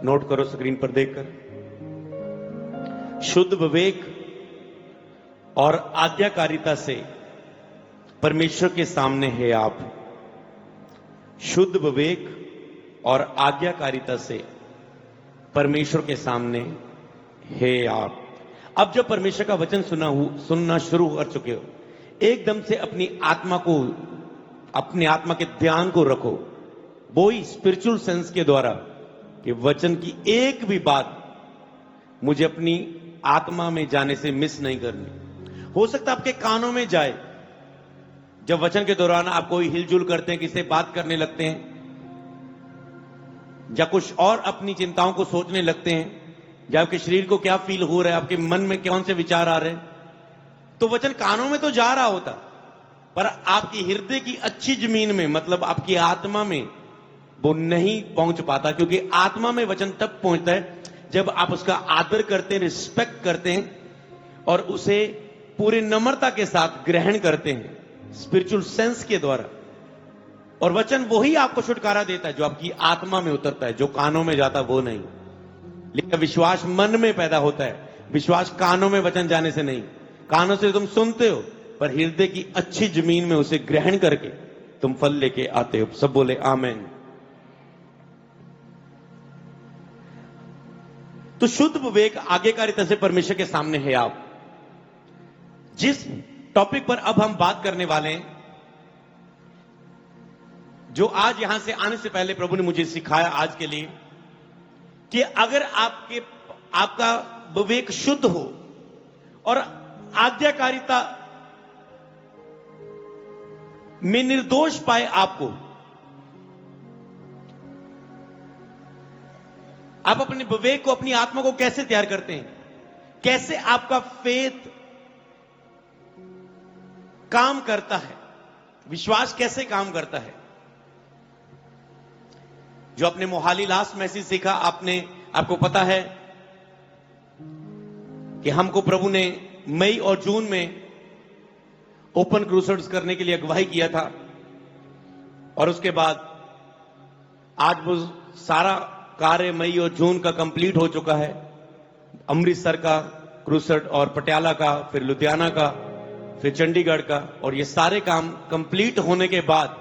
Note करो screen पर देखकर। शुद्ध विवेक और आज्ञाकारिता से परमेश्वर के सामने है आप। शुद्ध विवेक और आज्ञाकारिता से परमेश्वर के सामने है आप। अब जब परमेश्वर का वचन सुनना शुरू कर चुके हो, एकदम से अपनी आत्मा के ध्यान को रखो, वो ही स्पिरिचुअल सेंस के द्वारा, कि वचन की एक भी बात मुझे अपनी आत्मा में जाने से मिस नहीं करनी। हो सकता है आपके कानों में जाए, जब वचन के दौरान आप कोई हिलजुल करते हैं, किसी से बात करने लगते हैं, या कुछ और अपनी चिंताओं को सोचने लगते हैं, या आपके शरीर को क्या फील हो रहा है, आपके मन में कौन से विचार आ रहे हैं, तो वचन कानों में तो जा रहा होता, पर आपकी हृदय की अच्छी जमीन में, मतलब आपकी आत्मा में वो नहीं पहुंच पाता। क्योंकि आत्मा में वचन तब पहुंचता है जब आप उसका आदर करते हैं, रिस्पेक्ट करते हैं और उसे पूरी नम्रता के साथ ग्रहण करते हैं, स्पिरिचुअल सेंस के द्वारा। और वचन वही आपको छुटकारा देता है जो आपकी आत्मा में उतरता है, जो कानों में जाता वो नहीं। लेकिन विश्वास मन में पैदा होता है, विश्वास कानों में वचन जाने से नहीं। कानों से तुम सुनते हो, पर हृदय की अच्छी जमीन में उसे ग्रहण करके तुम फल लेके आते हो। सब बोले आमीन। तो शुद्ध विवेक आज्ञाकारिता से परमेश्वर के सामने है आप। जिस टॉपिक पर अब हम बात करने वाले हैं, जो आज यहां से आने से पहले प्रभु ने मुझे सिखाया आज के लिए, कि अगर आपका विवेक शुद्ध हो और आज्ञाकारिता में निर्दोष पाए आपको, आप अपने विवेक को, अपनी आत्मा को कैसे तैयार करते हैं, कैसे आपका फेथ काम करता है, विश्वास कैसे काम करता है। जो आपने मोहाली लास्ट मैसेज सीखा, आपको पता है कि हमको प्रभु ने मई और जून में ओपन क्रूसेड्स करने के लिए अगुवाई किया था, और उसके बाद आज वो सारा कार्य मई और जून का कंप्लीट हो चुका है। अमृतसर का क्रूसेड और पटियाला का, फिर लुधियाना का, फिर चंडीगढ़ का, और ये सारे काम कंप्लीट होने के बाद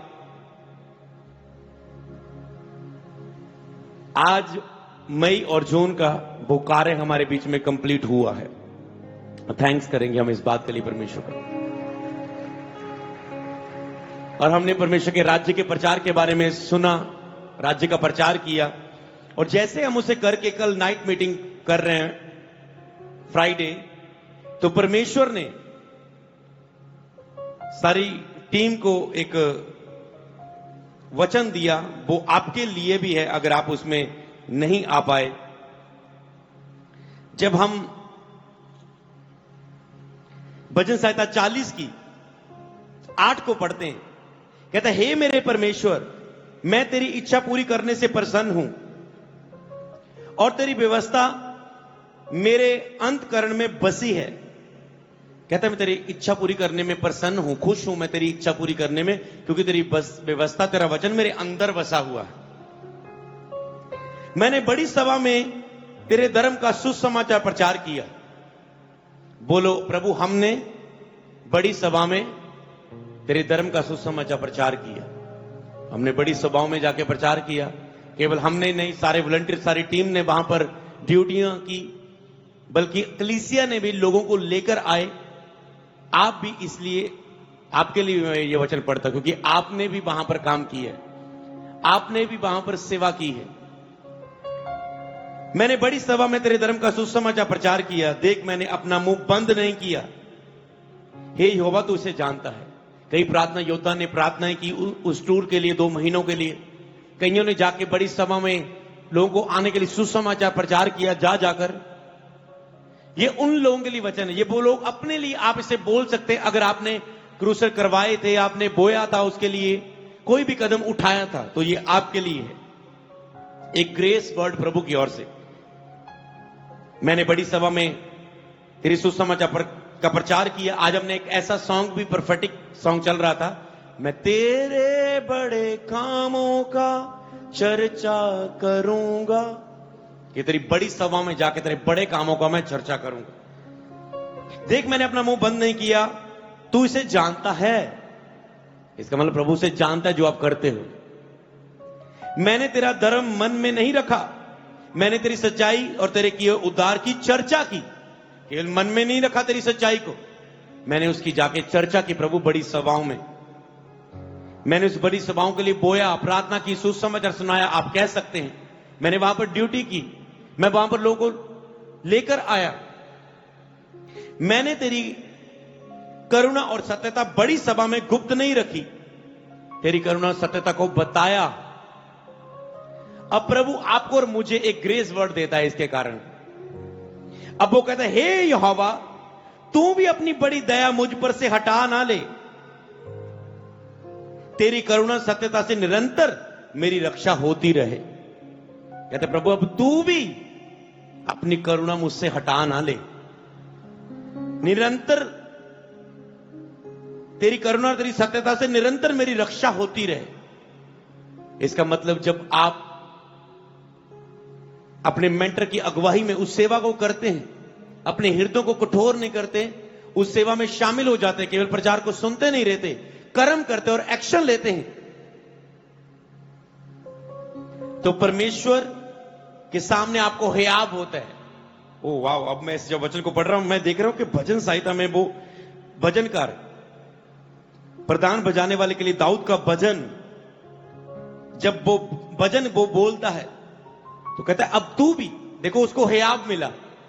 आज मई और जून का वो कार्य हमारे बीच में कंप्लीट हुआ है। थैंक्स करेंगे हम इस बात के लिए परमेश्वर का। और हमने परमेश्वर के राज्य के प्रचार के बारे में सुना, राज्य का प्रचार किया, और जैसे हम उसे करके कल नाइट मीटिंग कर रहे हैं फ्राइडे, तो परमेश्वर ने सारी टीम को एक वचन दिया, वो आपके लिए भी है अगर आप उसमें नहीं आ पाए। जब हम भजन संहिता 40 की 8 को पढ़ते हैं, कहता है, हे मेरे परमेश्वर, मैं तेरी इच्छा पूरी करने से प्रसन्न हूं और तेरी व्यवस्था मेरे अंतःकरण में बसी है। कहता है, मैं तेरी इच्छा पूरी करने में प्रसन्न हूं, खुश हूं मैं तेरी इच्छा पूरी करने में, क्योंकि तेरी व्यवस्था, तेरा वचन मेरे अंदर बसा हुआ है। मैंने बड़ी सभा में तेरे धर्म का सुसमाचार प्रचार किया। बोलो प्रभु, हमने बड़ी सभा में तेरे धर्म का सुसमाचार प्रचार किया। हमने बड़ी सभाओं में जाके प्रचार किया। केवल हमने नहीं, सारे वॉलंटियर, सारी टीम ने वहां पर ड्यूटियां की, बल्कि कलीसिया ने भी लोगों को लेकर आए। आप भी, इसलिए आपके लिए मैं ये वचन पढ़ता, क्योंकि आपने भी वहां पर काम किया है, आपने भी वहां पर सेवा की है। मैंने बड़ी सभा में तेरे धर्म का सुसमाचार प्रचार किया। देख, मैंने अपना मुंह बंद नहीं किया। हे यहोवा, तू इसे जानता है। कई प्रार्थना योद्धा ने प्रार्थनाएं की उस टूर के लिए, 2 महीनों के लिए। कईयों ने जाके बड़ी सभा में लोगों को आने के लिए सुसमाचार प्रचार किया, जाकर। ये उन लोगों के लिए वचन है, ये वो लोग अपने लिए आप इसे बोल सकते हैं। अगर आपने क्रूसेड करवाए थे, आपने बोया था, उसके लिए कोई भी कदम उठाया था, तो ये आपके लिए है। एक ग्रेस वर्ड प्रभु की ओर से। मैंने बड़ी सभा में तेरी सुसमाचार का प्रचार किया। आज हमने एक ऐसा सॉन्ग भी, प्रोफेटिक सॉन्ग चल रहा था, मैं तेरे बड़े कामों का चर्चा करूंगा। कि तेरी बड़ी सभा में जाके तेरे बड़े कामों का मैं चर्चा करूंगा। देख, मैंने अपना मुंह बंद नहीं किया, तू इसे जानता है। इसका मतलब प्रभु से जानता है जो आप करते हो। मैंने तेरा धर्म मन में नहीं रखा, मैंने तेरी सच्चाई और तेरे किए उद्धार की चर्चा की। केवल मन में नहीं रखा तेरी सच्चाई को, मैंने उसकी जाके चर्चा की प्रभु बड़ी सभाओं में। मैंने उस बड़ी सभाओं के लिए बोया, प्रार्थना की, सुसमाचार सुनाया, आप कह सकते हैं। मैंने वहां पर ड्यूटी की, मैं वहां पर लोगों को लेकर आया। मैंने तेरी करुणा और सत्यता बड़ी सभा में गुप्त नहीं रखी, तेरी करुणा और सत्यता को बताया। अब प्रभु आपको और मुझे एक ग्रेस वर्ड देता है इसके कारण। अब वो कहता है, हे यहोवा, तू भी अपनी बड़ी दया मुझ पर से हटा ना ले, तेरी करुणा सत्यता से निरंतर मेरी रक्षा होती रहे। कहते प्रभु, अब तू भी अपनी करुणा मुझसे हटा ना ले, निरंतर तेरी करुणा और तेरी सत्यता से निरंतर मेरी रक्षा होती रहे। इसका मतलब जब आप अपने मेंटर की अगुवाई में उस सेवा को करते हैं, अपने हृदयों को कठोर नहीं करते, उस सेवा में शामिल हो जाते हैं, केवल प्रचार को सुनते नहीं रहते, कर्म करते और एक्शन लेते हैं, तो परमेश्वर के सामने आपको हियाब होता है। ओ वाह, अब मैं इस जब वचन को पढ़ रहा हूं, मैं देख रहा हूं कि भजन संहिता में वो भजनकार प्रधान बजाने वाले के लिए दाऊद का भजन, जब वो भजन वो बोलता है तो कहता है, अब तू भी, देखो उसको हियाब मिला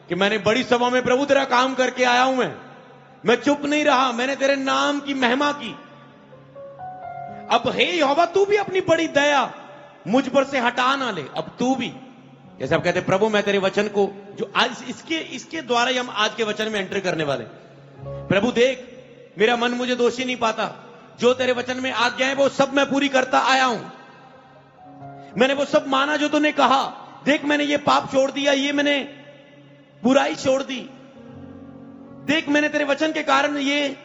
कि मैंने बड़ी सभा में प्रभु तेरा काम करके आया हूं, मैं चुप नहीं रहा, मैंने तेरे नाम की महिमा की। अब हे यहोवा, तू भी अपनी बड़ी दया मुझ पर से हटा ना ले। अब तू भी, जैसे आप कहते प्रभु मैं तेरे वचन को, जो आज इसके द्वारा ही हम आज के वचन में एंटर करने वाले। प्रभु देख, मेरा मन मुझे दोषी नहीं पाता, जो तेरे वचन में आज्ञा है वो सब मैं पूरी करता आया हूं, मैंने वो सब माना जो तूने कहा। देख, मैंने ये पाप छोड़ दिया, ये मैंने बुराई छोड़ दी। देख, मैंने तेरे वचन के कारण ये,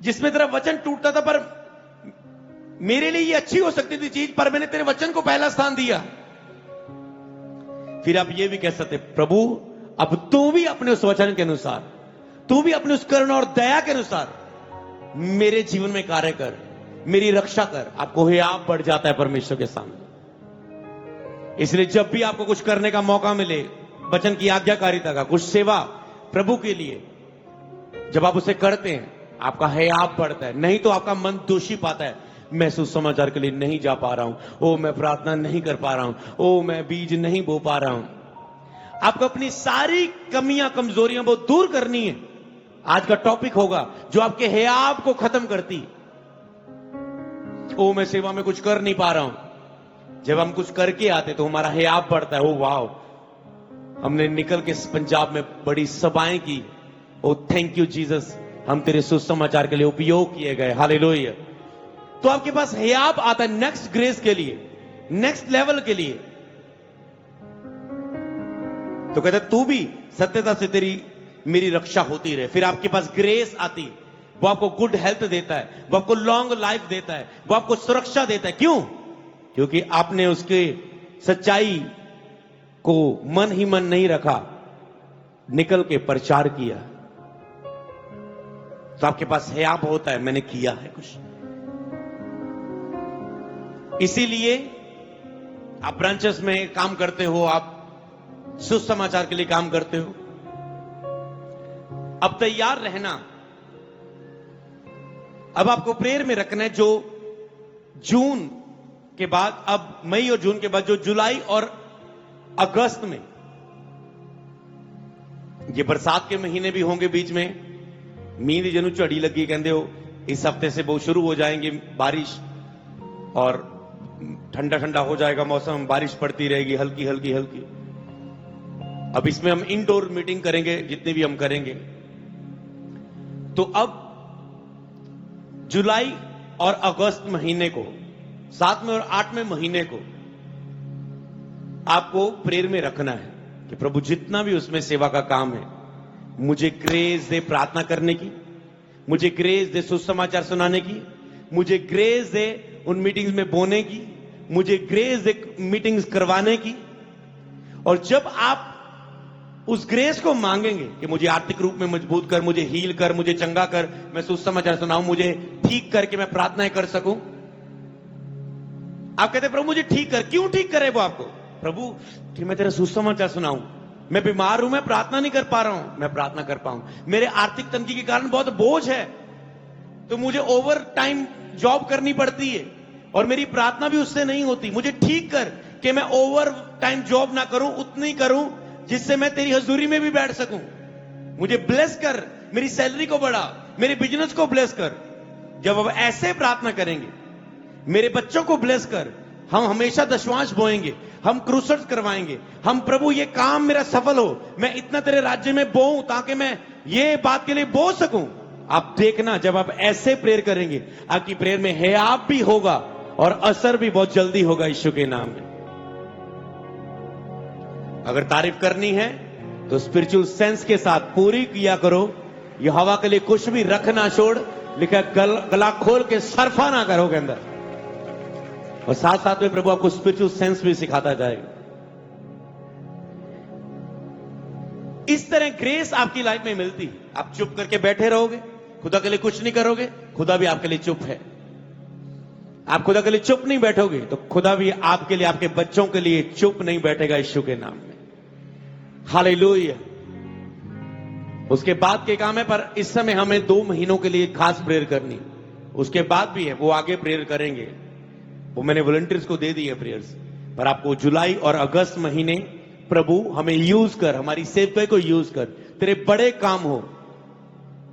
जिसमें तेरा वचन टूटता था, पर मेरे लिए ये अच्छी हो सकती थी चीज, पर मैंने तेरे वचन को पहला स्थान दिया। फिर आप ये भी कह सकते प्रभु, अब तू भी अपने उस वचन के अनुसार, तू भी अपने उस करुणा और दया के अनुसार मेरे जीवन में कार्य कर, मेरी रक्षा कर। आपको हियाब बढ़ जाता है परमेश्वर के सामने। इसलिए जब भी आपको कुछ करने का मौका मिले, वचन की आज्ञाकारिता का कुछ सेवा प्रभु के लिए, जब आप उसे करते हैं, आपका हियाब बढ़ता है। नहीं तो आपका मन दोषी पाता है, मैं सुसमाचार के लिए नहीं जा पा रहा हूं, ओ मैं प्रार्थना नहीं कर पा रहा हूं, ओ मैं बीज नहीं बो पा रहा हूं। आपको अपनी सारी कमियां कमजोरियां वो दूर करनी है। आज का टॉपिक होगा जो आपके हियाब को खत्म करती। ओ मैं सेवा में कुछ कर नहीं पा रहा हूं। जब हम कुछ करके आते तो हमारा हियाब बढ़ता है। ओ वाह, हमने निकल के पंजाब में बड़ी सभाएं की, ओ थैंक यू जीसस, हम तेरे सुसमाचार के लिए उपयोग किए गए, हालेलुया। तो आपके पास हियाब आता है नेक्स्ट ग्रेस के लिए, नेक्स्ट लेवल के लिए। तो कहते तू भी सत्यता से तेरी मेरी रक्षा होती रहे। फिर आपके पास ग्रेस आती, वो आपको गुड हेल्थ देता है, वो आपको लॉन्ग लाइफ देता है, वो आपको सुरक्षा देता है। क्यों? क्योंकि आपने उसके सच्चाई को मन ही मन नहीं रखा, निकल के प्रचार किया। तो आपके पास हियाब होता है, मैंने किया है कुछ। इसीलिए आप ब्रांचेस में काम करते हो, आप सुसमाचार के लिए काम करते हो। अब तैयार रहना, अब आपको प्रेयर में रखना है। जो जून के बाद, अब मई और जून के बाद जो जुलाई और अगस्त में, ये बरसात के महीने भी होंगे बीच में, मींद जनू झड़ी लगी कहते हो, इस हफ्ते से वो शुरू हो जाएंगे बारिश, और ठंडा ठंडा हो जाएगा मौसम, बारिश पड़ती रहेगी हल्की हल्की हल्की। अब इसमें हम इंडोर मीटिंग करेंगे, जितने भी हम करेंगे। तो अब जुलाई और अगस्त महीने को, 7वें और 8वें महीने को आपको प्रेयर में रखना है कि प्रभु जितना भी उसमें सेवा का काम है, मुझे ग्रेस दे प्रार्थना करने की, मुझे ग्रेस दे सुसमाचार सुनाने की, मुझे ग्रेस दे उन मीटिंग्स में बोने की, मुझे ग्रेस दे मीटिंग्स करवाने की, और जब आप उस ग्रेस को मांगेंगे कि मुझे आर्थिक रूप में मजबूत कर, मुझे हील कर, मुझे चंगा कर, मैं सुसमाचार सुनाऊं, मुझे ठीक करके मैं प्रार्थनाएं कर सकूं। आप कहते प्रभु मुझे ठीक कर, क्यों ठीक करे वो आपको? प्रभु कि मैं तेरा सुसमाचार सुनाऊं, मैं बीमार हूं, मैं प्रार्थना नहीं कर पा रहा हूं, मैं प्रार्थना कर पाऊं, मेरे आर्थिक तंगी के कारण बहुत बोझ है, तो मुझे ओवर टाइम जॉब करनी पड़ती है और मेरी प्रार्थना भी उससे नहीं होती, मुझे ठीक कर कि मैं ओवर टाइम जॉब ना करूं, उतनी करूं जिससे मैं तेरी हजूरी में भी बैठ सकूं। मुझे ब्लेस कर, मेरी सैलरी को बढ़ा, मेरे बिजनेस को ब्लेस कर। जब अब ऐसे प्रार्थना करेंगे, मेरे बच्चों को ब्लेस कर, हम हमेशा दशवांश बोएंगे, हम क्रूसेड्स करवाएंगे, हम प्रभु ये काम मेरा सफल हो, मैं इतना तेरे राज्य में बोऊं ताकि मैं ये बात के लिए बो सकूं। आप देखना जब आप ऐसे प्रेयर करेंगे, आपकी प्रेयर में हियाव भी होगा और असर भी बहुत जल्दी होगा यीशु के नाम में। अगर तारीफ करनी है तो स्पिरिचुअल सेंस के साथ पूरी किया करो। ये हवा के लिए कुछ भी रखना छोड़, लिखा गला खोल के सरफा ना करो के अंदर। और साथ साथ में प्रभु आपको स्पिरिचुअल सेंस भी सिखाता जाएगा। इस तरह ग्रेस आपकी लाइफ में मिलती है। आप चुप करके बैठे रहोगे, खुदा के लिए कुछ नहीं करोगे, खुदा भी आपके लिए चुप है। आप खुदा के लिए चुप नहीं बैठोगे तो खुदा भी आपके लिए, आपके बच्चों के लिए चुप नहीं बैठेगा यीशु के नाम में। हालेलुया। उसके बाद के काम है, पर इस समय हमें 2 महीनों के लिए खास प्रेयर करनी, उसके बाद भी है, वो आगे प्रेयर करेंगे, वो मैंने वॉलंटियर्स को दे दी है प्रेयर्स। पर आपको जुलाई और अगस्त महीने प्रभु हमें यूज कर, हमारी सेवकाई को यूज कर, तेरे बड़े काम हो,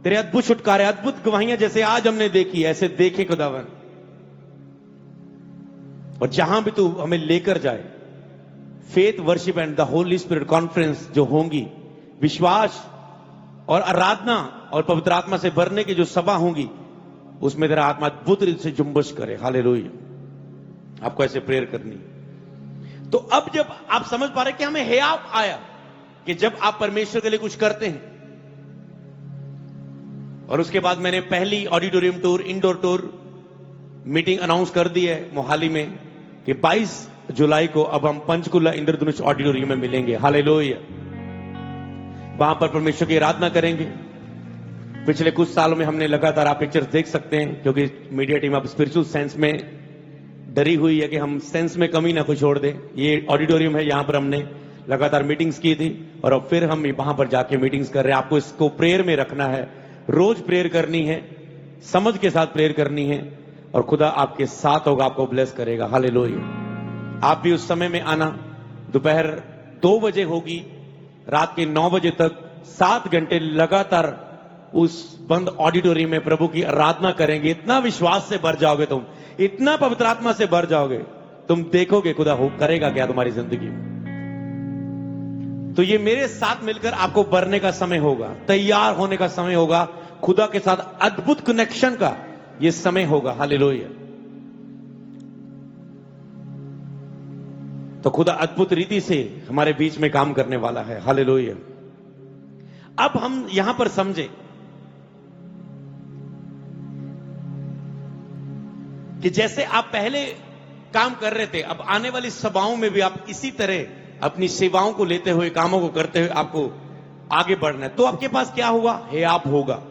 तेरे अद्भुत छुटकारे, अद्भुत गवाहियां जैसे आज हमने देखी ऐसे देखे खुदावन। और जहां भी तू हमें लेकर जाए, faith worship and the Holi spirit conference जो होंगी, विश्वास और आराधना और पवित्र आत्मा से भरने की जो सभा होंगी, उसमें तेरा आत्मा अद्भुत रीति से जुम्बश करे। हालेलुया। आपको ऐसे प्रेयर करनी। तो अब जब आप समझ पा रहे कि हमें हियाव आया कि जब आप परमेश्वर के लिए कुछ करते हैं, और उसके बाद मैंने पहली auditorium tour, indoor tour meeting announce कर दी है मोहाली में कि 22 जुलाई को अब हम पंचकुला इंद्रधनुष ऑडिटोरियम में मिलेंगे। हालेलुया। वहां पर परमेश्वर की आराधना करेंगे। पिछले कुछ सालों में हमने लगातार, आप पिक्चर्स देख सकते हैं, क्योंकि मीडिया टीम अब स्पिरिचुअल सेंस में डरी हुई है कि हम सेंस में कमी ना कुछ छोड़ दें। ये ऑडिटोरियम है, यहां पर हमने लगातार मीटिंग्स की थी और अब फिर हम वहां पर जाके मीटिंग्स कर रहे हैं। आपको इसको प्रेयर में रखना है, रोज प्रेयर करनी है, समझ के साथ प्रेयर करनी है और खुदा आपके साथ होगा, आपको ब्लेस करेगा। हालेलुया। आप भी उस समय में आना। दोपहर 2 बजे होगी, रात के 9 बजे तक 7 घंटे लगातार उस बंद ऑडिटोरियम में प्रभु की आराधना करेंगे। इतना विश्वास से भर जाओगे तुम, इतना पवित्र आत्मा से भर जाओगे, तुम देखोगे खुदा हो करेगा क्या तुम्हारी जिंदगी में। तो ये मेरे साथ मिलकर आपको भरने का समय होगा, तैयार होने का समय होगा, खुदा के साथ अद्भुत कनेक्शन का ये समय होगा। हालेलुया। तो खुदा अद्भुत रीति से हमारे बीच में काम करने वाला है। हालेलुया। अब हम यहां पर समझे कि जैसे आप पहले काम कर रहे थे, अब आने वाली सभाओं में भी आप इसी तरह अपनी सेवाओं को लेते हुए, कामों को करते हुए आपको आगे बढ़ना है। तो आपके पास क्या हुआ? हियाव होगा,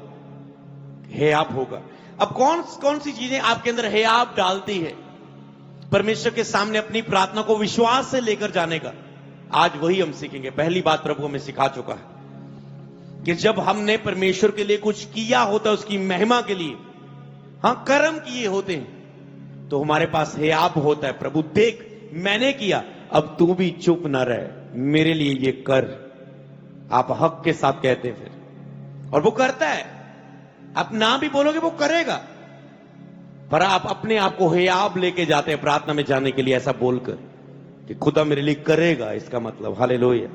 हियाव होगा। अब कौन कौन सी चीजें आपके अंदर हियाव डालती है परमेश्वर के सामने अपनी प्रार्थना को विश्वास से लेकर जाने का? आज वही हम सीखेंगे। पहली बात प्रभु हमें सिखा चुका है कि जब हमने परमेश्वर के लिए कुछ किया होता है, उसकी महिमा के लिए, हां कर्म किए होते हैं, तो हमारे पास हियाव होता है। प्रभु देख मैंने किया, अब तू भी चुप ना रहे, मेरे लिए ये कर। आप हक के साथ कहते हैं फिर, और वो करता है। आप ना भी बोलोगे वो करेगा, पर आप अपने आप को हियाव लेके जाते हैं प्रार्थना में जाने के लिए, ऐसा बोलकर कि खुदा मेरे लिए करेगा। इसका मतलब हालेलुया।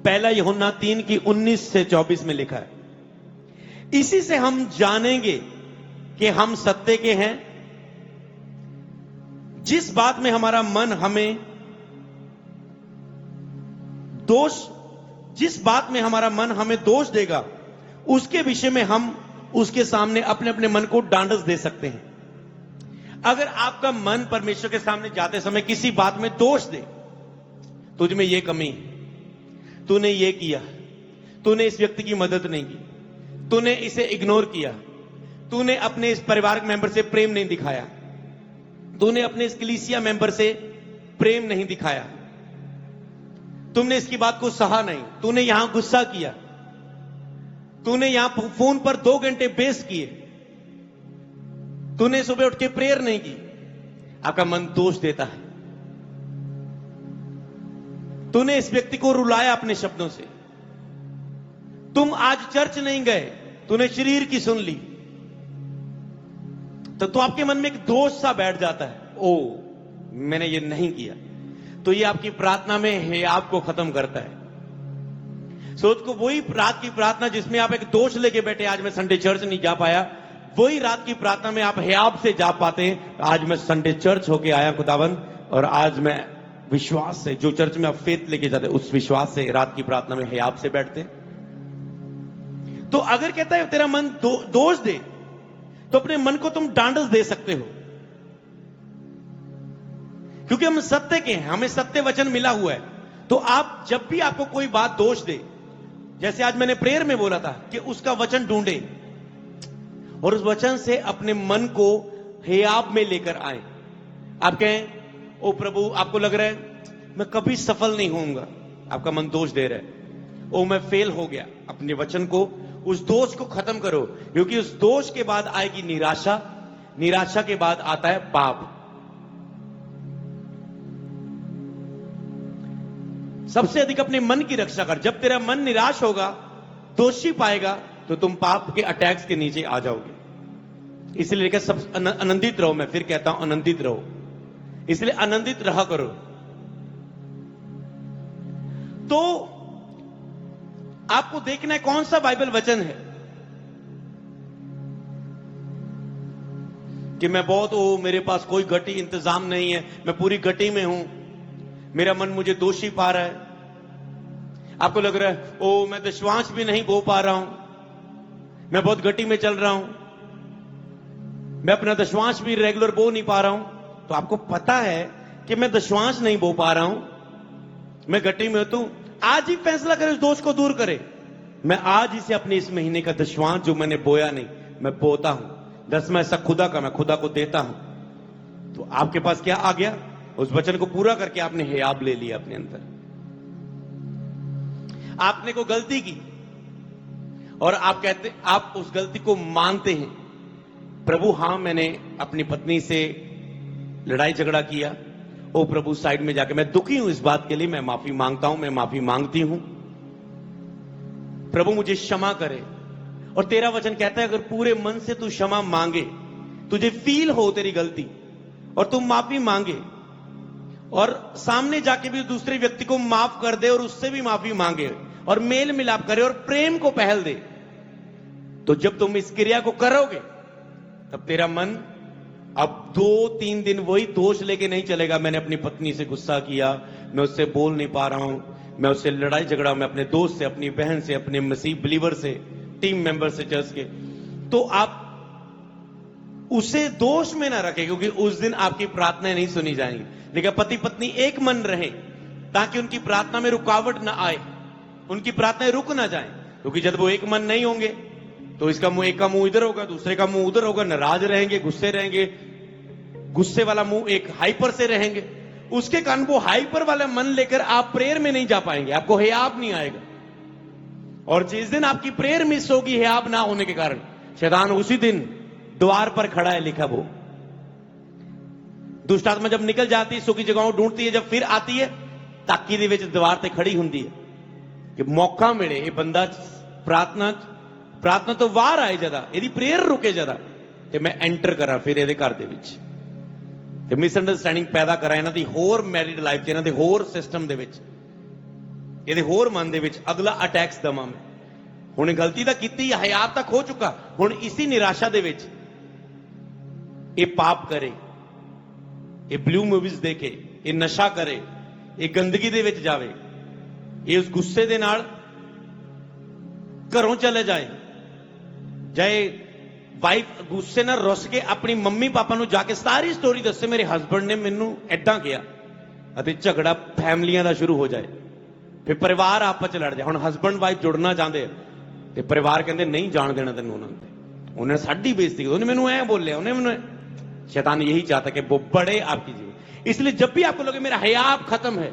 पहला यूहन्ना 3 की 19 से 24 में लिखा है, इसी से हम जानेंगे कि हम सत्य के हैं, जिस बात में हमारा मन हमें दोष देगा, उसके विषय में हम उसके सामने अपने अपने मन को डांडस दे सकते हैं। अगर आपका मन परमेश्वर के सामने जाते समय किसी बात में दोष दे, तुझ में ये कमी है, तूने ये किया, तूने इस व्यक्ति की मदद नहीं की, तूने इसे इग्नोर किया, तूने अपने इस परिवार मेंबर से प्रेम नहीं दिखाया, तूने अपने इस कलीसिया मेंबर से प्रेम नहीं दिखाया, तुमने इसकी बात को सहा नहीं, तूने यहां गुस्सा किया, तूने यहां फोन पर 2 घंटे बेस किए, तूने सुबह उठ के प्रेयर नहीं की। आपका मन दोष देता है। तूने इस व्यक्ति को रुलाया अपने शब्दों से। तुम आज चर्च नहीं गए, तूने शरीर की सुन ली, तो आपके मन में एक दोष सा बैठ जाता है, ओ मैंने ये नहीं किया। तो ये आपकी प्रार्थना में है, आपको खत्म करता है। सोच को वही रात की प्रार्थना जिसमें आप एक दोष लेके बैठे, आज मैं संडे चर्च नहीं जा पाया, वही रात की प्रार्थना में आप हियाब से जा पाते हैं, आज मैं संडे चर्च होके आया खुदावन, और आज मैं विश्वास से, जो चर्च में आप फेथ लेके जाते उस विश्वास से रात की प्रार्थना में हियाब से बैठते। तो अगर कहता है तेरा मन दोष दे, तो अपने मन को तुम डांडस दे सकते हो, क्योंकि हम सत्य के हैं, हमें सत्य वचन मिला हुआ है। तो आप जब भी आपको कोई बात दोष दे, जैसे आज मैंने प्रेयर में बोला था कि उसका वचन ढूंढे और उस वचन से अपने मन को हियाब में लेकर आए। आप कहें ओ प्रभु, आपको लग रहा है मैं कभी सफल नहीं होऊंगा, आपका मन दोष दे रहा है, ओ मैं फेल हो गया, अपने वचन को, उस दोष को खत्म करो, क्योंकि उस दोष के बाद आएगी निराशा, निराशा के बाद आता है पाप। सबसे अधिक अपने मन की रक्षा कर। जब तेरा मन निराश होगा, दोषी पाएगा, तो तुम पाप के अटैक्स के नीचे आ जाओगे। इसलिए क्या सब आनंदित रहो, मैं फिर कहता हूं आनंदित रहो, इसलिए आनंदित रहा करो। तो आपको देखना है कौन सा बाइबल वचन है कि मैं बहुत मेरे पास कोई गटी इंतजाम नहीं है, मैं पूरी गटी में हूं, मेरा मन मुझे दोषी पा रहा है। आपको लग रहा है मैं दशवांश भी नहीं बो पा रहा हूं, मैं बहुत गटी में चल रहा हूं, मैं अपना दशवांश भी रेगुलर बो नहीं पा रहा हूं। तो आपको पता है कि मैं दशवांश नहीं बो पा रहा हूं, मैं गटी में हूं, आज ही फैसला करे, उस दोष को दूर करे। मैं आज ही से अपने इस महीने का दशवांश जो मैंने बोया नहीं, मैं बोता हूं, 10वां हिस्सा खुदा का मैं खुदा को देता हूं। तो आपके पास क्या आ गया? उस वचन को पूरा करके आपने हियाब ले लिया अपने अंदर। आपने को गलती की और आप कहते, आप उस गलती को मानते हैं, प्रभु हां मैंने अपनी पत्नी से लड़ाई झगड़ा किया, ओ प्रभु साइड में जाके मैं दुखी हूं इस बात के लिए, मैं माफी मांगता हूं, मैं माफी मांगती हूं, प्रभु मुझे क्षमा करे। और तेरा वचन कहता है अगर पूरे मन से तू क्षमा मांगे, तुझे फील हो तेरी गलती और तुम माफी मांगे और सामने जाके भी दूसरे व्यक्ति को माफ कर दे और उससे भी माफी मांगे और मेल मिलाप करे और प्रेम को पहल दे, तो जब तुम इस क्रिया को करोगे तब तेरा मन अब 2-3 दिन वही दोष लेके नहीं चलेगा। मैंने अपनी पत्नी से गुस्सा किया, मैं उससे बोल नहीं पा रहा हूं, मैं उससे लड़ाई झगड़ा, मैं अपने दोस्त से, अपनी बहन से, अपने मसीह बिलीवर से, टीम मेंबर से चर्च के, तो आप उसे दोष में ना रखें, क्योंकि उस दिन आपकी प्रार्थनाएं नहीं सुनी जाएंगी। लेकिन पति पत्नी एक मन रहे ताकि उनकी प्रार्थना में रुकावट ना आए, उनकी प्रार्थनाएं रुक ना जाएं, क्योंकि जब वो एक मन नहीं होंगे तो इसका मुंह, एक का मुंह इधर होगा, दूसरे का मुंह उधर होगा, नाराज रहेंगे, गुस्से रहेंगे, गुस्से वाला मुंह एक हाइपर से रहेंगे, उसके कारण वो हाइपर वाला मन लेकर आप प्रेयर में नहीं जा पाएंगे, आपको हियाब नहीं आएगा। और जिस दिन आपकी प्रेयर मिस होगी हियाब ना होने के कारण, शैतान उसी दिन द्वार पर खड़ा है, लिखा वो दुष्ट आत्मा जब निकल जाती है, सुखी जगहों ढूंढती है, जब फिर आती है ताकी दे विच द्वार ते खड़ी हुंदी है कि मौका मिले ये बंदा प्रार्थना तो वार आए जदा, यदि प्रेयर रुके जदा ते मैं एंटर करा फिर ਇਹਦੇ ਘਰ ਦੇ ਵਿੱਚ ਤੇ ਮਿਸਅੰਡਰਸਟੈਂਡਿੰਗ ਪੈਦਾ ਕਰਾਂ ਇਹਨਾਂ ਦੀ ਹੋਰ ਮੈਰਿਡ ਲਾਈਫ 'ਚ, ਇਹਨਾਂ ਦੇ ਹੋਰ ਸਿਸਟਮ ਦੇ ਵਿੱਚ, ਇਹਦੇ ਹੋਰ ਮਨ ਦੇ ਵਿੱਚ ਅਗਲਾ ਅਟੈਕਸ ਦਵਾਂ ਮੈਂ। ਹੁਣ ਗਲਤੀ ਤਾਂ ਕੀਤੀ, ਹਯਾਤ ਤਾਂ ਖੋ ਚੁੱਕਾ, ਹੁਣ ਇਸੀ ਨਿਰਾਸ਼ਾ ਦੇ ਵਿੱਚ ਇਹ ਪਾਪ ਕਰੇ, ਇਹ ਬਲੂ ਮੂਵੀਜ਼ ਦੇਖੇ, ਇਹ ਨਸ਼ਾ ਕਰੇ, ਇਹ ਗੰਦਗੀ ਦੇ ਵਿੱਚ ਜਾਵੇ, ਇਹ ਉਸ ਗੁੱਸੇ ਦੇ ਨਾਲ ਘਰੋਂ ਚਲੇ ਜਾਏ, ਜਾਏ ਵਾਈਫ ਗੁੱਸੇ ਨਾਲ ਰੁੱਸ ਕੇ ਆਪਣੀ ਮੰਮੀ ਪਾਪਾ ਨੂੰ ਜਾ ਕੇ ਸਾਰੀ ਸਟੋਰੀ ਦੱਸੇ, ਮੇਰੇ ਹਸਬੰਡ ਨੇ ਮੈਨੂੰ ਐਦਾਂ ਕਿਹਾ, ਅਤੇ ਝਗੜਾ ਫੈਮਲੀਆਂ ਦਾ ਸ਼ੁਰੂ ਹੋ ਜਾਏ, ਫਿਰ ਪਰਿਵਾਰ ਆਪਸ ਚ ਲੜ ਜਾਏ। ਹੁਣ ਹਸਬੈਂਡ ਵਾਈਫ ਜੁੜਨਾ ਚਾਹੁੰਦੇ ਤੇ ਪਰਿਵਾਰ ਕਹਿੰਦੇ ਨਹੀਂ ਜਾਣ ਦੇਣਾ ਤੈਨੂੰ ਉਹਨਾਂ ਨੇ, ਉਹਨੇ ਸਾਡੀ ਬੇਇੱਜ਼ਤੀ की, ਉਹਨੇ ਮੈਨੂੰ ਐ बोलिया, ਉਹਨੇ ਮੈਨੂੰ। शैतान यही चाहता है कि वो बढ़े आपकी जीवन। इसलिए जब भी आपको लगे मेरा हया खत्म है,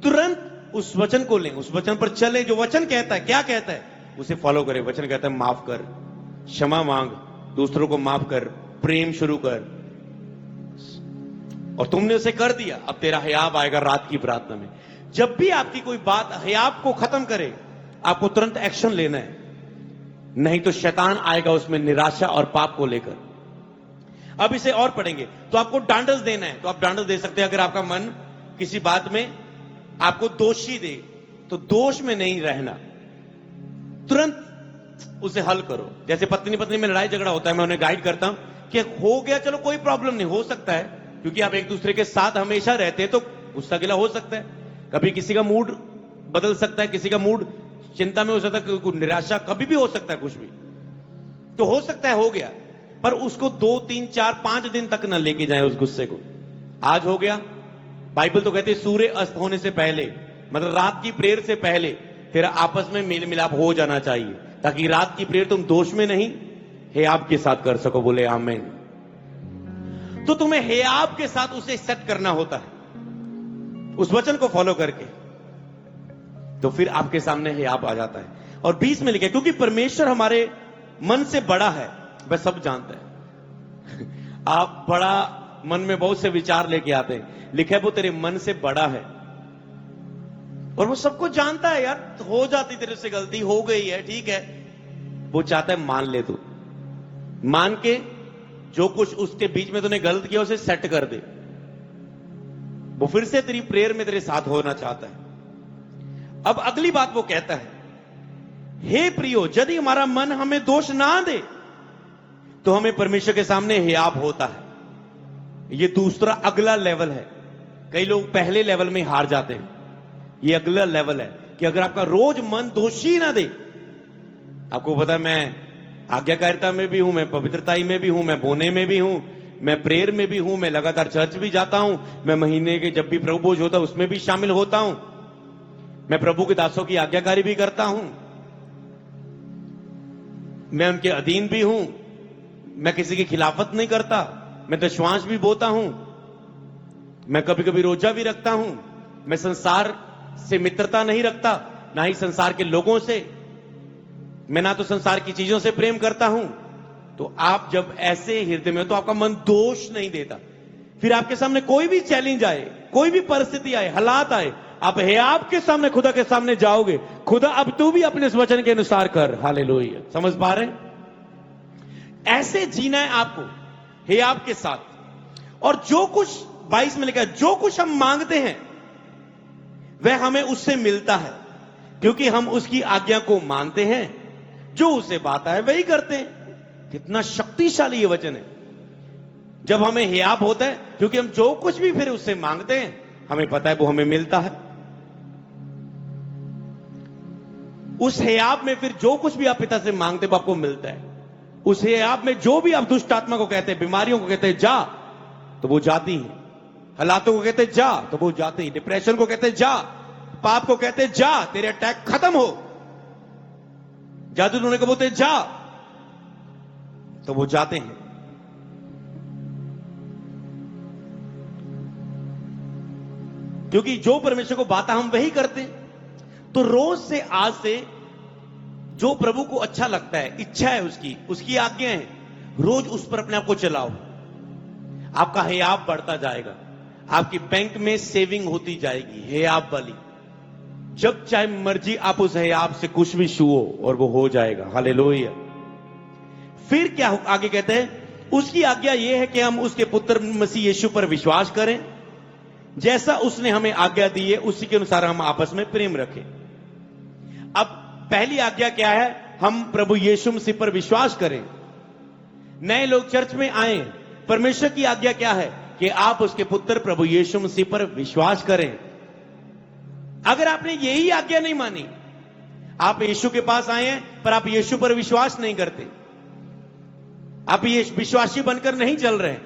तुरंत उस वचन को लें, उस वचन पर चलें जो वचन कहता है। क्या कहता है? उसे फॉलो करें। वचन कहता है माफ कर, क्षमा मांग, दूसरों को माफ कर, प्रेम शुरू कर। और तुमने उसे कर दिया, अब तेरा हयाब आएगा रात की प्रार्थना में। जब भी आपकी कोई बात हयाब को खत्म करे, आपको तुरंत एक्शन लेना है, नहीं तो शैतान आएगा उसमें निराशा और पाप को लेकर। अब इसे और पढ़ेंगे तो आपको डांडस देना है। तो आप डांडस दे सकते हैं अगर आपका मन किसी बात में आपको दोषी दे, तो दोष में नहीं रहना, तुरंत उसे हल करो। जैसे पत्नी पत्नी में लड़ाई झगड़ा होता है, मैं उन्हें गाइड करता हूं कि हो गया चलो कोई प्रॉब्लम नहीं, हो सकता है क्योंकि आप एक दूसरे के साथ हमेशा रहते हैं, तो गुस्सा गिला हो सकता है, कभी किसी का मूड बदल सकता है, किसी का मूड चिंता में हो सकता है, निराशा कभी भी हो सकता है, कुछ भी तो हो सकता है, हो गया। पर उसको 2, 3, 4, 5 दिन तक ना लेके जाए उस गुस्से को। आज हो गया, बाइबल तो कहते हैं सूर्य अस्त होने से पहले, मतलब रात की प्रेयर से पहले फिर आपस में मेल मिलाप हो जाना चाहिए, ताकि रात की प्रेयर तुम दोष में नहीं हेयाब के साथ कर सको। बोले आमीन। तो तुम्हें हेयाब के साथ उसे सेट करना होता है, उस वचन को फॉलो करके, तो फिर आपके सामने हेयाब आ जाता है। और 20 में लिखा, क्योंकि परमेश्वर हमारे मन से बड़ा है, वह सब जानता है। आप बड़ा मन में बहुत से विचार लेके आते हैं, लिखा है वो तेरे मन से बड़ा है और वो सबको जानता है। यार हो जाती तेरे से गलती, हो गई है, ठीक है, वो चाहता है मान ले, तू मान के जो कुछ उसके बीच में तूने गलत किया उसे सेट कर दे। वो फिर से तेरी प्रेयर में तेरे साथ होना चाहता है। अब अगली बात वो कहता है, हे प्रियो, यदि हमारा मन हमें दोष ना दे तो हमें परमेश्वर के सामने हियाब होता है। ये दूसरा अगला लेवल है। कई लोग पहले लेवल में हार जाते हैं, ये अगला लेवल है कि अगर आपका रोज मन दोषी ना दे, आपको पता है मैं आज्ञाकारिता में भी हूं, मैं पवित्रता में भी हूं, मैं बोने में भी हूं, मैं प्रेयर में भी हूं, मैं लगातार चर्च भी जाता हूं, मैं महीने के जब भी प्रभु भोज होता है उसमें भी शामिल होता हूं, मैं प्रभु के दासों की आज्ञाकारी भी करता हूं, मैं उनके अधीन भी हूं, मैं किसी की खिलाफत नहीं करता, मैं तो श्वास भी बोता हूं, मैं कभी कभी रोजा भी रखता हूं, मैं संसार से मित्रता नहीं रखता, ना ही संसार के लोगों से, मैं ना तो संसार की चीजों से प्रेम करता हूं। तो आप जब ऐसे हृदय में हो तो आपका मन दोष नहीं देता। फिर आपके सामने कोई भी चैलेंज आए, कोई भी परिस्थिति आए, हालात आए, आप हेयाब के सामने, खुदा के सामने जाओगे, खुदा अब तू भी अपने इस वचन के अनुसार कर। हालेलुया। समझ पा रहे हैं? ऐसे जीना है आपको हेयाब के साथ। और जो कुछ 22 में लिखा है, जो कुछ हम मांगते हैं वह हमें उससे मिलता है, क्योंकि हम उसकी आज्ञा को मानते हैं, जो उसे बाता है वही करते हैं। कितना शक्तिशाली ये वचन है। जब हमें हियाब होता है, क्योंकि हम जो कुछ भी फिर उससे मांगते हैं हमें पता है वो हमें मिलता है। उस हियाब में फिर जो कुछ भी आप पिता से मांगते वो आपको मिलता है। उस हियाब में जो भी आप दुष्ट आत्मा को कहते हैं, बीमारियों को कहते हैं जा, तो वो जाती है। हालातों को कहते हैं जा, तो वो जाती है। डिप्रेशन को कहते हैं जा, पाप को कहते हैं जा, तेरे अटैक खत्म हो। जादू टोने को बोलते हैं जा, तो वो जाते हैं। क्योंकि जो परमेश्वर को बाता हम वही करते हैं। तो रोज से, आज से जो प्रभु को अच्छा लगता है, इच्छा है उसकी, उसकी आज्ञा है, रोज उस पर अपने आप को चलाओ। आपका हियाब बढ़ता जाएगा, आपकी बैंक में सेविंग होती जाएगी हियाब वाली। जब चाहे मर्जी आप उस हियाब से कुछ भी छुओ और वो हो जाएगा। हालेलुया। फिर क्या आगे कहते हैं, उसकी आज्ञा यह है कि हम उसके पुत्र मसीह यीशु पर विश्वास करें, जैसा उसने हमें आज्ञा दी है उसी के अनुसार हम आपस में प्रेम रखें। अब पहली आज्ञा क्या है? हम प्रभु यीशु मसीह पर विश्वास करें। नए लोग चर्च में आए, परमेश्वर की आज्ञा क्या है? कि आप उसके पुत्र प्रभु यीशु मसीह पर विश्वास करें। अगर आपने यही आज्ञा नहीं मानी, आप यीशु के पास आए हैं पर आप यीशु पर विश्वास नहीं करते, आप ये विश्वासी बनकर नहीं चल रहे,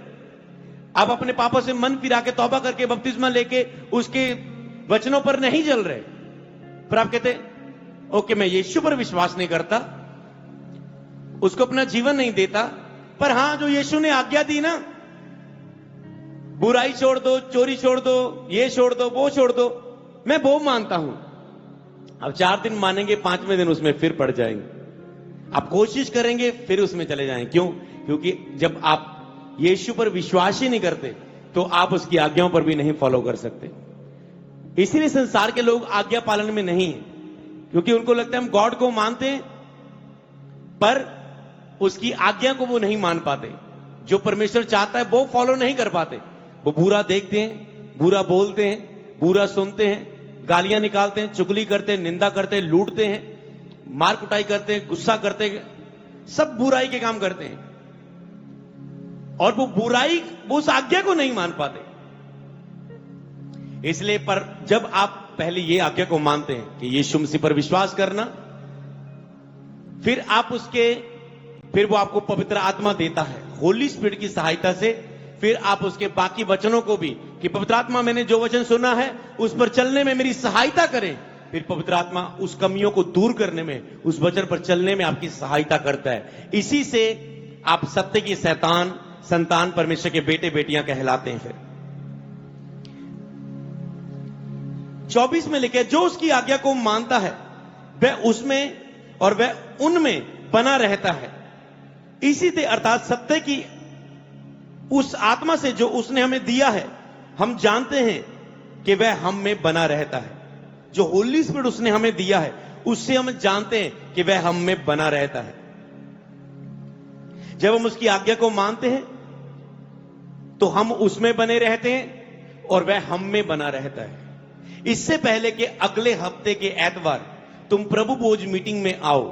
आप अपने पापों से मन फिरा के तौबा करके बपतिस्मा लेके उसके वचनों पर नहीं चल रहे, पर आप कहते ओके मैं यीशु पर विश्वास नहीं करता, उसको अपना जीवन नहीं देता, पर हां जो यीशु ने आज्ञा दी ना, बुराई छोड़ दो, चोरी छोड़ दो, ये छोड़ दो, वो छोड़ दो, मैं वो मानता हूं। अब 4 दिन मानेंगे, 5वें दिन उसमें फिर पड़ जाएंगे। आप कोशिश करेंगे फिर उसमें चले जाएं। क्यों? क्योंकि जब आप यीशु पर विश्वास ही नहीं करते तो आप उसकी आज्ञाओं पर भी नहीं फॉलो कर सकते। इसीलिए संसार के लोग आज्ञा पालन में नहीं है, क्योंकि उनको लगता है हम गॉड को मानते हैं पर उसकी आज्ञा को वो नहीं मान पाते। जो परमेश्वर चाहता है वो फॉलो नहीं कर पाते। वो बुरा देखते हैं, बुरा बोलते हैं, बुरा सुनते हैं, गालियां निकालते हैं, चुगली करते हैं, निंदा करते हैं, लूटते हैं, मार कुटाई करते हैं, गुस्सा करते हैं, सब बुराई के काम करते हैं। और वो बुराई, वो उस आज्ञा को नहीं मान पाते। इसलिए पर जब आप पहले ये आज्ञा को मानते हैं कि यीशु मसीह पर विश्वास करना, फिर आप उसके, फिर वो आपको पवित्र आत्मा देता है होली स्पिरिट की सहायता से। फिर आप उसके बाकी वचनों को भी, कि पवित्र आत्मा मैंने जो वचन सुना है उस पर चलने में मेरी सहायता करें। फिर पवित्र आत्मा उस कमियों को दूर करने में, उस वचन पर चलने में आपकी सहायता करता है। इसी से आप सत्य की संतान परमेश्वर के बेटे बेटियां कहलाते हैं। फिर 24 में लिखे, जो उसकी आज्ञा को मानता है वह उसमें और वह उनमें बना रहता है। इसी से अर्थात सत्य की उस आत्मा से जो उसने हमें दिया है, हम जानते हैं कि वह हम में बना रहता है। जो होली स्पिरिट उसने हमें दिया है, उससे हम जानते हैं कि वह हम में बना रहता है। जब हम उसकी आज्ञा को मानते हैं तो हम उसमें बने रहते हैं और वह हम में बना रहता है। इससे पहले कि अगले हफ्ते के एतवार तुम प्रभु भोज मीटिंग में आओ,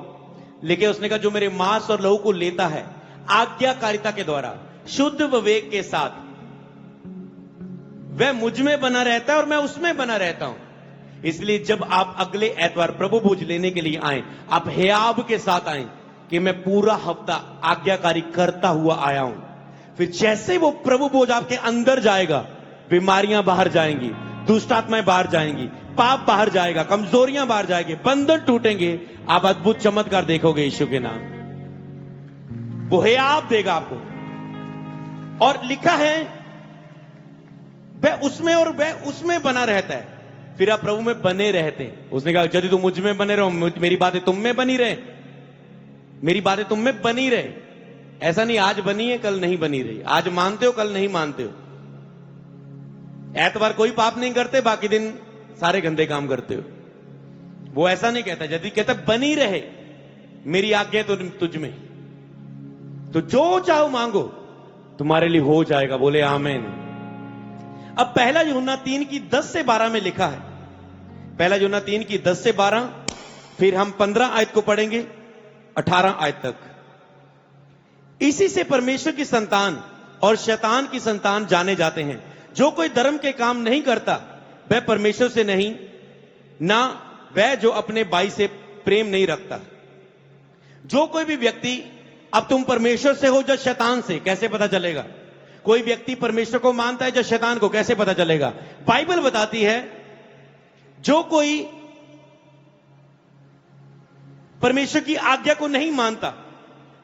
लेकिन उसने कहा जो मेरे मांस और लहू को लेता है आज्ञाकारिता के द्वारा शुद्ध विवेक के साथ, वह मुझ में बना रहता है और मैं उसमें बना रहता हूं। इसलिए जब आप अगले एतवार प्रभु भोज लेने के लिए आए, आप हियाब के साथ आए कि मैं पूरा हफ्ता आज्ञाकारी करता हुआ आया हूं। फिर जैसे ही वो प्रभु भोज आपके अंदर जाएगा, बीमारियां बाहर जाएंगी, दुष्ट आत्माएं बाहर जाएंगी, पाप बाहर जाएगा, कमजोरियां बाहर जाएंगे, बंधन टूटेंगे। आप अद्भुत चमत्कार देखोगे यीशु के नाम। वो हियाब देगा आपको। और लिखा है वह उसमें और वह उसमें बना रहता है। फिर आप प्रभु में बने रहते हैं। उसने कहा यदि तुम मुझ में बने रहो, मेरी बातें तुम में बनी रहे, मेरी बातें तुम में बनी रहे। ऐसा नहीं आज बनी है कल नहीं बनी रही, आज मानते हो कल नहीं मानते हो। एतवार कोई पाप नहीं करते, बाकी दिन सारे गंदे काम करते हो। वो ऐसा नहीं कहता। यदि कहता बनी रहे मेरी आज्ञा तो तुझ में, तो जो चाहो मांगो तुम्हारे लिए हो जाएगा। बोले आमीन। अब पहला यूहन्ना 3 की 10 से 12 में लिखा है। पहला यूहन्ना 3 की 10 से 12, फिर हम 15 आयत को पढ़ेंगे 18 आयत तक। इसी से परमेश्वर की संतान और शैतान की संतान जाने जाते हैं। जो कोई धर्म के काम नहीं करता वह परमेश्वर से नहीं, ना वह जो अपने भाई से प्रेम नहीं रखता। जो कोई भी व्यक्ति, अब तुम परमेश्वर से हो या शैतान से, कैसे पता चलेगा? कोई व्यक्ति परमेश्वर को मानता है या शैतान को, कैसे पता चलेगा? बाइबल बताती है जो कोई परमेश्वर की आज्ञा को नहीं मानता,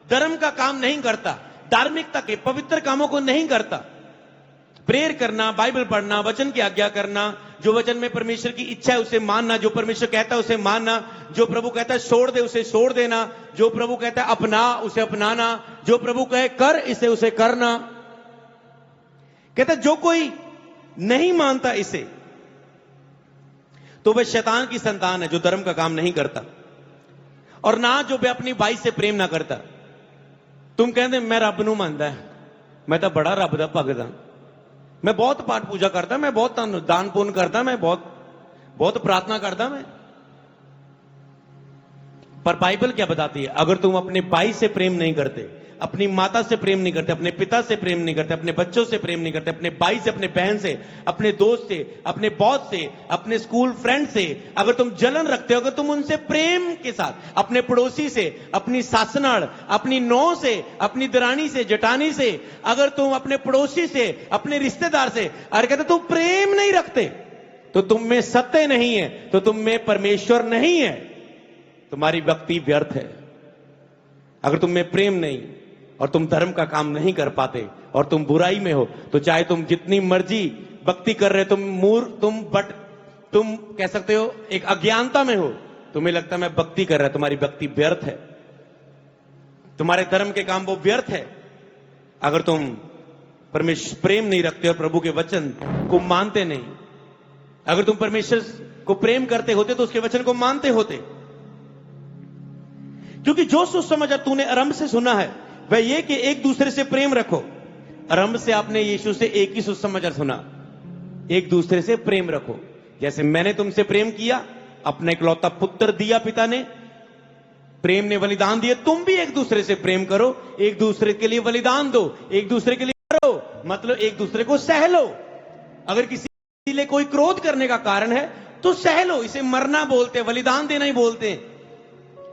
धर्म का काम नहीं करता, धार्मिकता के पवित्र कामों को नहीं करता, प्रेयर करना, बाइबल पढ़ना, वचन की आज्ञा करना, जो वचन में परमेश्वर की इच्छा है उसे मानना, जो परमेश्वर कहता है उसे मानना, जो प्रभु कहता है छोड़ दे उसे छोड़ देना, जो प्रभु कहता है अपना उसे अपनाना, जो प्रभु कहे कर इसे उसे करना। कहता है जो कोई नहीं मानता इसे तो वह शैतान की संतान है, जो धर्म का काम नहीं करता, और ना जो वह अपनी भाई से प्रेम ना करता। तुम कहते मैं रब नूं मानदा है, मैं तो बड़ा रब दा भगत हां, मैं बहुत पाठ पूजा करता, मैं बहुत दान पुण्य करता, मैं बहुत प्रार्थना करता मैं। पर बाइबल क्या बताती है? अगर तुम अपने भाई से प्रेम नहीं करते, अपनी माता से प्रेम नहीं करते, अपने पिता से प्रेम नहीं करते, अपने बच्चों से प्रेम नहीं करते, अपने भाई से, अपने बहन से, अपने दोस्त से, अपने बॉस से, अपने स्कूल फ्रेंड से अगर तुम जलन रखते हो, अगर तुम उनसे प्रेम के साथ, अपने पड़ोसी से, अपनी सासनाड़, अपनी नौ से, अपनी दरानी से, जटानी से, अगर तुम अपने पड़ोसी से, अपने रिश्तेदार से अगर कहते तुम प्रेम नहीं रखते, तो तुम में सत्य नहीं है, तो तुम में परमेश्वर नहीं है, तुम्हारी भक्ति व्यर्थ है। अगर तुम में प्रेम नहीं और तुम धर्म का काम नहीं कर पाते और तुम बुराई में हो, तो चाहे तुम जितनी मर्जी भक्ति कर रहे, तुम कह सकते हो एक अज्ञानता में हो, तुम्हें लगता है मैं भक्ति कर रहा, तुम्हारी भक्ति व्यर्थ है, तुम्हारे धर्म के काम वो व्यर्थ है। अगर तुम परमेश्वर प्रेम नहीं रखते और प्रभु के वचन को मानते नहीं, अगर तुम परमेश्वर को प्रेम करते होते तो उसके वचन को मानते होते। क्योंकि जो सुसमाचार तूने आरंभ से सुना है वह ये कि एक दूसरे से प्रेम रखो। आरंभ से आपने यीशु से एक ही सुसमाचार सुना, एक दूसरे से प्रेम रखो। जैसे मैंने तुमसे प्रेम किया, अपना इकलौता पुत्र दिया पिता ने, प्रेम ने बलिदान दिए, तुम भी एक दूसरे से प्रेम करो, एक दूसरे के लिए बलिदान दो, एक दूसरे के लिए करो, मतलब एक दूसरे को सह लो। अगर किसी के लिए कोई क्रोध करने का कारण है तो सह लो, इसे मरना बोलते, बलिदान देना ही बोलते,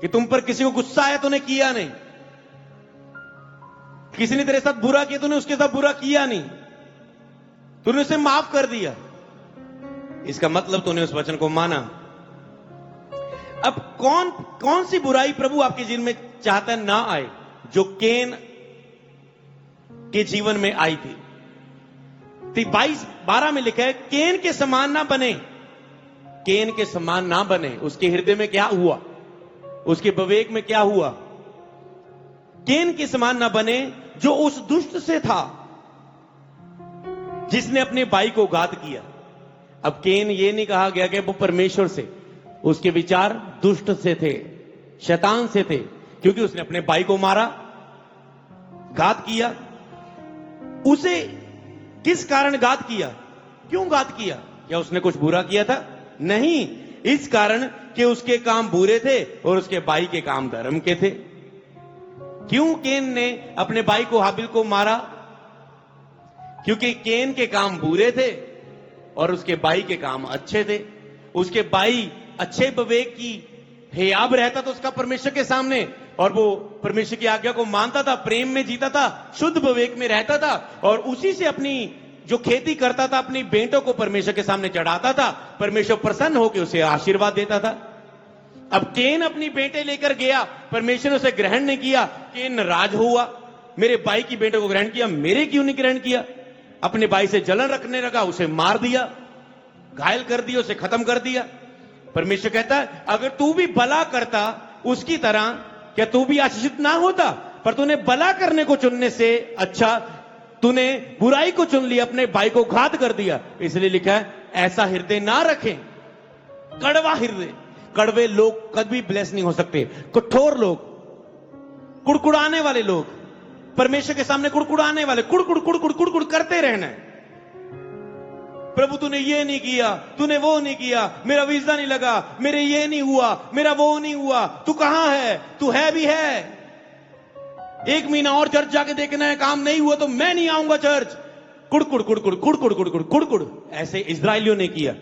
कि तुम पर किसी को गुस्सा आया तूने किया नहीं, किसी ने तेरे साथ बुरा किया तूने उसके साथ बुरा किया नहीं, तूने उसे माफ कर दिया, इसका मतलब तूने उस वचन को माना। अब कौन सी बुराई प्रभु आपके जीवन में चाहता ना आए, जो केन के जीवन में आई थी। 22:12 में लिखा है, केन के समान ना बने, केन के समान ना बने। उसके हृदय में क्या हुआ, उसके विवेक में क्या हुआ? केन के समान ना बने जो उस दुष्ट से था, जिसने अपने भाई को घात किया। अब केन ये नहीं कहा गया कि वो परमेश्वर से, उसके विचार दुष्ट से थे, शैतान से थे, क्योंकि उसने अपने भाई को मारा, घात किया। उसे किस कारण घात किया, क्यों घात किया? क्या उसने कुछ बुरा किया था? नहीं, इस कारण कि उसके काम बुरे थे और उसके भाई के काम धर्म के थे। क्यों केन ने अपने भाई को हाबिल को मारा? क्योंकि केन के काम बुरे थे और उसके भाई के काम अच्छे थे। उसके भाई अच्छे विवेक की हेयाब रहता था उसका परमेश्वर के सामने, और वो परमेश्वर की आज्ञा को मानता था, प्रेम में जीता था, शुद्ध विवेक में रहता था, और उसी से अपनी जो खेती करता था अपनी बेटों को परमेश्वर के सामने चढ़ाता था, परमेश्वर प्रसन्न होकर उसे आशीर्वाद देता था। अब केन अपनी बेटे लेकर गया, परमेश्वर ने उसे ग्रहण नहीं किया, केन नाराज हुआ, मेरे भाई की बेटे को ग्रहण किया, मेरे क्यों नहीं ग्रहण किया? अपने भाई से जलन रखने लगा, उसे मार दिया, घायल कर दिया, उसे खत्म कर दिया। परमेश्वर कहता है, अगर तू भी भला करता उसकी तरह, क्या तू भी आशीषित ना होता? पर तूने भला करने को चुनने से अच्छा तूने बुराई को चुन लिया, अपने भाई को घात कर दिया। इसलिए लिखा है, ऐसा हृदय ना रखें। कड़वा हृदय, कड़वे लोग कभी ब्लेस नहीं हो सकते। कठोर लोग, कुड़कुड़ाने वाले लोग, परमेश्वर के सामने कुड़कुड़ाने वाले, कुड़कुड़ कुड़कुड़ कुड़कुड़ करते रहना है। प्रभु तूने ये नहीं किया, तूने वो नहीं किया, मेरा वीजा नहीं लगा, मेरे ये नहीं हुआ, मेरा वो नहीं हुआ, तू कहां है? तू है भी है, 1 महीना और चर्च जाके देखना है, काम नहीं हुआ तो मैं नहीं आऊंगा चर्च। कुड़कुड़ कुड़कुड़ कुड़कुड़ कुड़कुड़ कुड़कुड़, ऐसे इजरायलियों ने किया,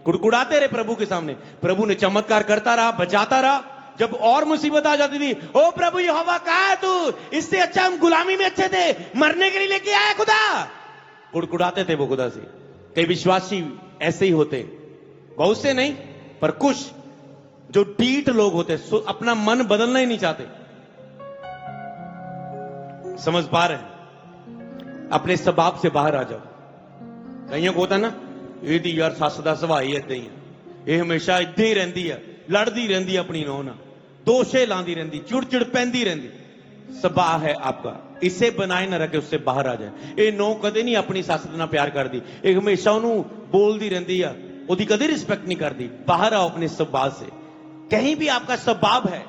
कुड़कुड़ाते रहे प्रभु के सामने। प्रभु ने चमत्कार करता रहा, बचाता रहा। जब और मुसीबत आ जाती थी, ओ प्रभु यहोवा कहां है तू? इससे अच्छा हम गुलामी में अच्छे थे, मरने के लिए लेके आया खुदा। कुड़कुड़ाते थे वो खुदा से। कई विश्वासी ऐसे ही होते, बहुत से नहीं पर कुछ जो डीठ लोग होते, अपना मन बदलना ही नहीं चाहते। समझ पा रहे हैं? अपने स्वभाव से बाहर आ जाओ। कईयों को होता ना, ये दी यार सस दा सुभाव ही इदां ही है, ये हमेशा इदां ही रहंदी है, लड़दी रहंदी है अपनी नौं नाल, दोषे लांदी रहंदी, चिड़चिड़ पैंदी रहंदी। सुभाव है आपका, इसे बनाए ना रखे, उससे बाहर आ जाए। ये नौ कदे नहीं अपनी सस दे नाल प्यार करदी, ये हमेशा उन्होंने बोलदी रहंदी है, ओदी कदे रिस्पेक्ट नहीं करदी। बाहर आओ अपने स्वभाव से। कहीं भी आपका स्वभाव है,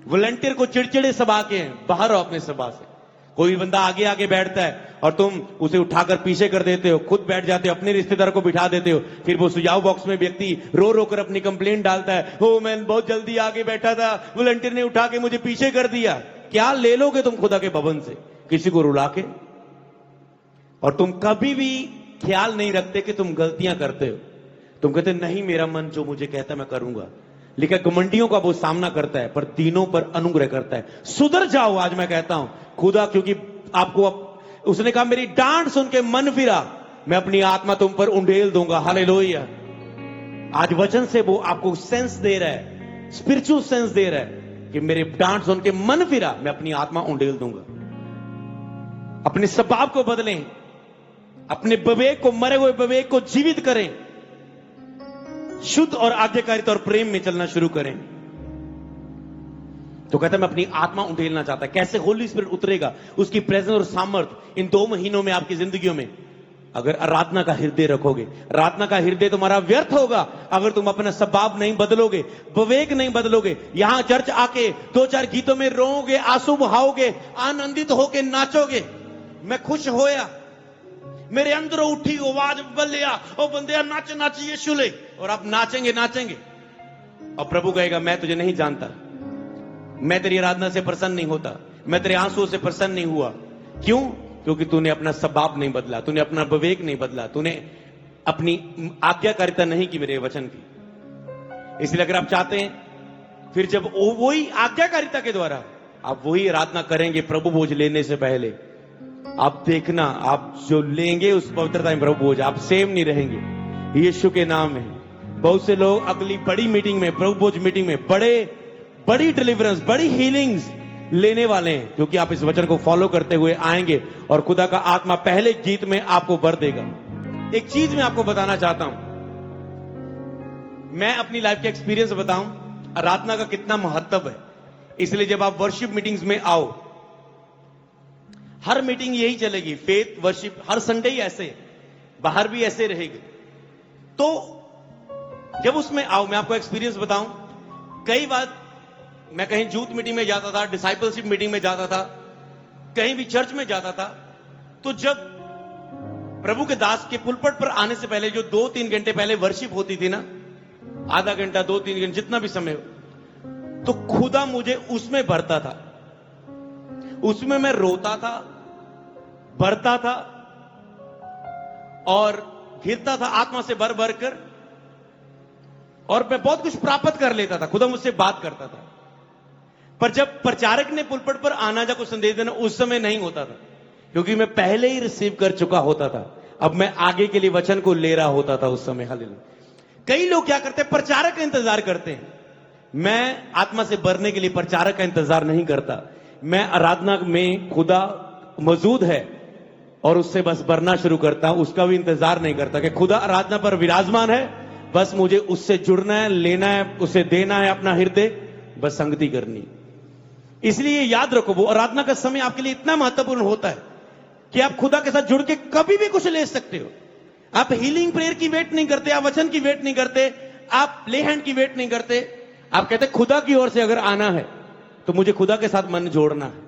वॉलंटियर को चिड़चिड़े स्वभाव के हैं, बाहर आओ अपने स्वभाव से। कोई बंदा आगे आगे बैठता है और तुम उसे उठाकर पीछे कर देते हो, खुद बैठ जाते हो, अपने रिश्तेदार को बिठा देते हो, फिर वो सुझाव बॉक्स में व्यक्ति रो रो कर अपनी कंप्लेंट डालता है, हो मैं बहुत जल्दी आगे बैठा था, वॉलंटियर ने उठा के मुझे पीछे कर दिया। क्या ले लोगे तुम खुदा के भवन से किसी को रुला के? और तुम कभी भी ख्याल नहीं रखते कि तुम गलतियां करते हो। तुम कहते नहीं, मेरा मन जो मुझे कहता है मैं करूंगा। लेकिन घमंडियों का वो सामना करता है पर दीनों पर अनुग्रह करता है। सुधर जाओ, आज मैं कहता हूं खुदा, क्योंकि आपको उसने कहा मेरी डांट सुन के मन फिरा, मैं अपनी आत्मा तुम पर उंडेल दूंगा। हालेलुया। आज वचन से वो आपको सेंस दे रहा है, स्पिरिचुअल सेंस दे रहा है कि मेरे डांट सुन के मन फिरा, मैं अपनी आत्मा उंडेल दूंगा। अपने स्वभाव को बदलें, अपने विवेक को, मरे हुए विवेक को जीवित करें, शुद्ध और आज्ञाकारिता और प्रेम में चलना शुरू करें। तो कहता है मैं अपनी आत्मा उंडेलना चाहता है। कैसे होली स्पिरिट उतरेगा? उसकी प्रेजेंस और सामर्थ इन 2 महीनों में आपकी जिंदगियों में, अगर आराधना का हृदय रखोगे। आराधना का हृदय तुम्हारा व्यर्थ होगा अगर तुम अपना स्वभाव नहीं बदलोगे, विवेक नहीं बदलोगे। यहां चर्च आके 2-4 गीतों में रोओगे, आंसू बहाओगे, आनंदित होके नाचोगे, मैं खुश होया, मेरे अंदर उठी आवाज बलिया, ओ बंदे नाच नाच यीशु ले, और आप नाचेंगे नाचेंगे। और प्रभु कहेगा मैं तुझे नहीं जानता, मैं तेरी आराधना से प्रसन्न नहीं होता, मैं तेरे आंसुओं से प्रसन्न नहीं हुआ। क्यों? क्योंकि तूने अपना स्वभाव नहीं बदला, तूने अपना विवेक नहीं बदला, तूने अपनी आज्ञाकारिता नहीं की मेरे वचन की। इसलिए अगर आप चाहते हैं फिर जब वही आज्ञाकारिता के द्वारा आप वही आराधना करेंगे प्रभु भोज लेने से पहले, आप देखना आप जो लेंगे उस पवित्रता में प्रभु भोज, आप सेम नहीं रहेंगे यीशु के नाम में। बहुत से लोग अगली बड़ी मीटिंग में, प्रभु भोज मीटिंग में बड़ी डिलीवरेंस, बड़ी हीलिंग्स लेने वाले हैं, क्योंकि आप इस वचन को फॉलो करते हुए आएंगे और खुदा का आत्मा पहले गीत में आपको भर देगा। एक चीज मैं आपको बताना चाहता हूं, मैं अपनी लाइफ के एक्सपीरियंस बताऊं आराधना का कितना महत्व है। इसलिए जब आप वर्शिप मीटिंग्स में आओ, हर मीटिंग यही चलेगी, फेथ वर्शिप, हर संडे ही ऐसे, बाहर भी ऐसे रहेगी। तो जब उसमें आओ, मैं आपको एक्सपीरियंस बताऊं, कई बार मैं कहीं यूथ मीटिंग में जाता था, डिसाइपलशिप मीटिंग में जाता था, कहीं भी चर्च में जाता था, तो जब प्रभु के दास के पुलपट पर आने से पहले जो 2-3 घंटे पहले वर्शिप होती थी ना, आधा घंटा 2-3 घंटे जितना भी समय हो, तो खुदा मुझे उसमें भरता था, उसमें मैं रोता था, भरता था और घिरता था आत्मा से भर भर कर, और मैं बहुत कुछ प्राप्त कर लेता था, खुदा मुझसे बात करता था। पर जब प्रचारक ने पुलपट पर आना, जब कुछ संदेश देना, उस समय नहीं होता था, क्योंकि मैं पहले ही रिसीव कर चुका होता था। अब मैं आगे के लिए वचन को ले रहा होता था उस समय। हालेलुया। कई लोग क्या करते हैं, प्रचारक का इंतजार करते हैं। मैं आत्मा से भरने के लिए प्रचारक का इंतजार नहीं करता। मैं आराधना में खुदा मौजूद है और उससे बस भरना शुरू करता हूं, उसका भी इंतजार नहीं करता कि खुदा आराधना पर विराजमान है, बस मुझे उससे जुड़ना है, लेना है, उसे देना है अपना हृदय, बस संगति करनी। इसलिए याद रखो, वो आराधना का समय आपके लिए इतना महत्वपूर्ण होता है कि आप खुदा के साथ जुड़ के कभी भी कुछ ले सकते हो। आप हीलिंग प्रेयर की वेट नहीं करते, आप वचन की वेट नहीं करते, आप ले हैंड की वेट नहीं करते। आप कहते खुदा की ओर से अगर आना है तो मुझे खुदा के साथ मन जोड़ना है।